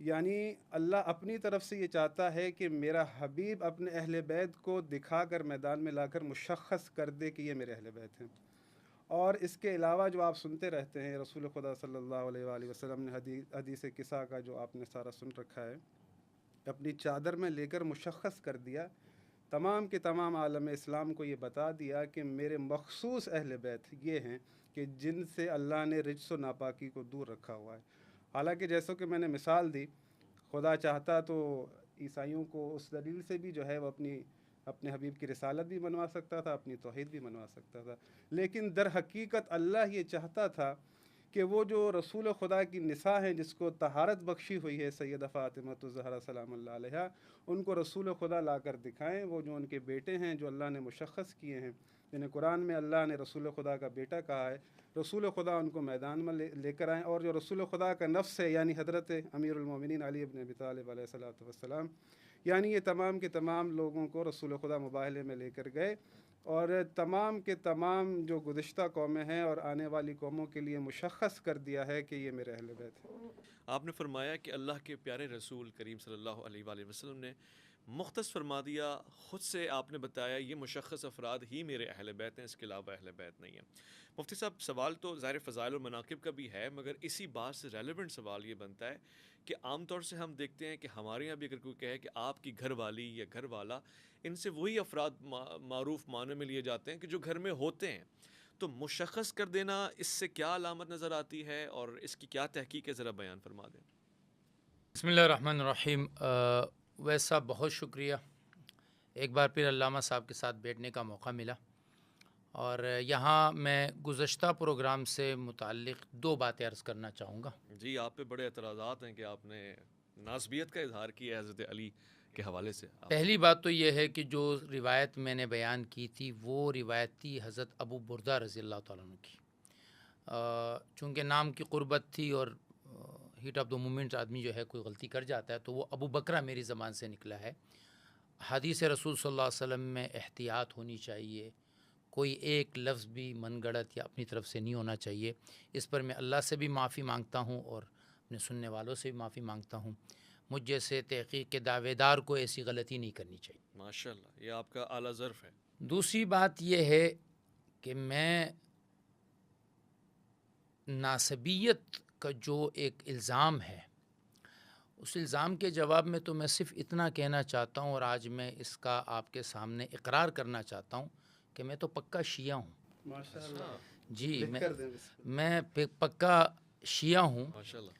یعنی اللہ اپنی طرف سے یہ چاہتا ہے کہ میرا حبیب اپنے اہل بیت کو دکھا کر میدان میں لا کر مشخص کر دے کہ یہ میرے اہل بیت ہیں۔ اور اس کے علاوہ جو آپ سنتے رہتے ہیں، رسول خدا صلی اللہ علیہ وآلہ وسلم نے حدیث قصہ کا جو آپ نے سارا سن رکھا ہے، اپنی چادر میں لے کر مشخص کر دیا، تمام کے تمام عالم اسلام کو یہ بتا دیا کہ میرے مخصوص اہل بیت یہ ہیں کہ جن سے اللہ نے رجس و ناپاکی کو دور رکھا ہوا ہے۔ حالانکہ جیسا کہ میں نے مثال دی، خدا چاہتا تو عیسائیوں کو اس دلیل سے بھی جو ہے وہ اپنے حبیب کی رسالت بھی منوا سکتا تھا، اپنی توحید بھی منوا سکتا تھا، لیکن در حقیقت اللہ یہ چاہتا تھا کہ وہ جو رسول خدا کی نساء ہیں جس کو طہارت بخشی ہوئی ہے سیدہ فاطمہ الزہرا سلام اللہ علیہا، ان کو رسول خدا لا کر دکھائیں۔ وہ جو ان کے بیٹے ہیں جو اللہ نے مشخص کیے ہیں، جنہیں قرآن میں اللہ نے رسول خدا کا بیٹا کہا ہے، رسول خدا ان کو میدان میں لے کر آئیں، اور جو رسول خدا کا نفس ہے یعنی حضرت امیر المومنین علی بن ابی طالب علیہ الصلوۃ والسلام، یعنی یہ تمام کے تمام لوگوں کو رسول خدا مباہلے میں لے کر گئے، اور تمام کے تمام جو گزشتہ قومیں ہیں اور آنے والی قوموں کے لیے مشخص کر دیا ہے کہ یہ میرے اہل بیت ہیں۔ آپ نے فرمایا کہ اللہ کے پیارے رسول کریم صلی اللہ علیہ وآلہ وسلم نے مختص فرما دیا، خود سے آپ نے بتایا یہ مشخص افراد ہی میرے اہل بیت ہیں، اس کے علاوہ اہل بیت نہیں ہیں۔ مفتی صاحب، سوال تو ظاہر فضائل و مناقب کا بھی ہے، مگر اسی بات سے ریلیونٹ سوال یہ بنتا ہے کہ عام طور سے ہم دیکھتے ہیں کہ ہمارے یہاں بھی اگر کوئی کہے کہ آپ کی گھر والی یا گھر والا، ان سے وہی افراد معروف معنی میں لیے جاتے ہیں کہ جو گھر میں ہوتے ہیں۔ تو مشخص کر دینا، اس سے کیا علامت نظر آتی ہے اور اس کی کیا تحقیق ہے، ذرا بیان فرما دیں۔ بسم اللہ الرحمن الرحیم۔ ویسا بہت شکریہ، ایک بار پھر علامہ صاحب کے ساتھ بیٹھنے کا موقع ملا، اور یہاں میں گزشتہ پروگرام سے متعلق دو باتیں عرض کرنا چاہوں گا۔ جی، آپ پہ بڑے اعتراضات ہیں کہ آپ نے ناسبیت کا اظہار کیا ہے حضرت علی کے حوالے سے۔ پہلی بات تو یہ ہے کہ جو روایت میں نے بیان کی تھی وہ روایت تھی حضرت ابو بردہ رضی اللہ تعالیٰ عنہ کی۔ چونکہ نام کی قربت تھی اور ہیٹ آف دا مومنٹ آدمی جو ہے کوئی غلطی کر جاتا ہے تو وہ ابو بکرہ میری زبان سے نکلا ہے۔ حدیث رسول صلی اللہ علیہ وسلم میں احتیاط ہونی چاہیے، کوئی ایک لفظ بھی من گڑت یا اپنی طرف سے نہیں ہونا چاہیے۔ اس پر میں اللہ سے بھی معافی مانگتا ہوں اور اپنے سننے والوں سے بھی معافی مانگتا ہوں۔ مجھ جیسے تحقیق کے دعوے دار کو ایسی غلطی نہیں کرنی چاہیے۔ ماشاءاللہ، یہ آپ کا اعلیٰ ظرف ہے۔ دوسری بات یہ ہے کہ میں ناسبیت کا جو ایک الزام ہے، اس الزام کے جواب میں تو میں صرف اتنا کہنا چاہتا ہوں، اور آج میں اس کا آپ کے سامنے اقرار کرنا چاہتا ہوں کہ میں تو پکا شیعہ ہوں۔ ماشاء اللہ، جی، لکھ کر دیں بس۔ میں پکا شیعہ ہوں، ماشاءاللہ۔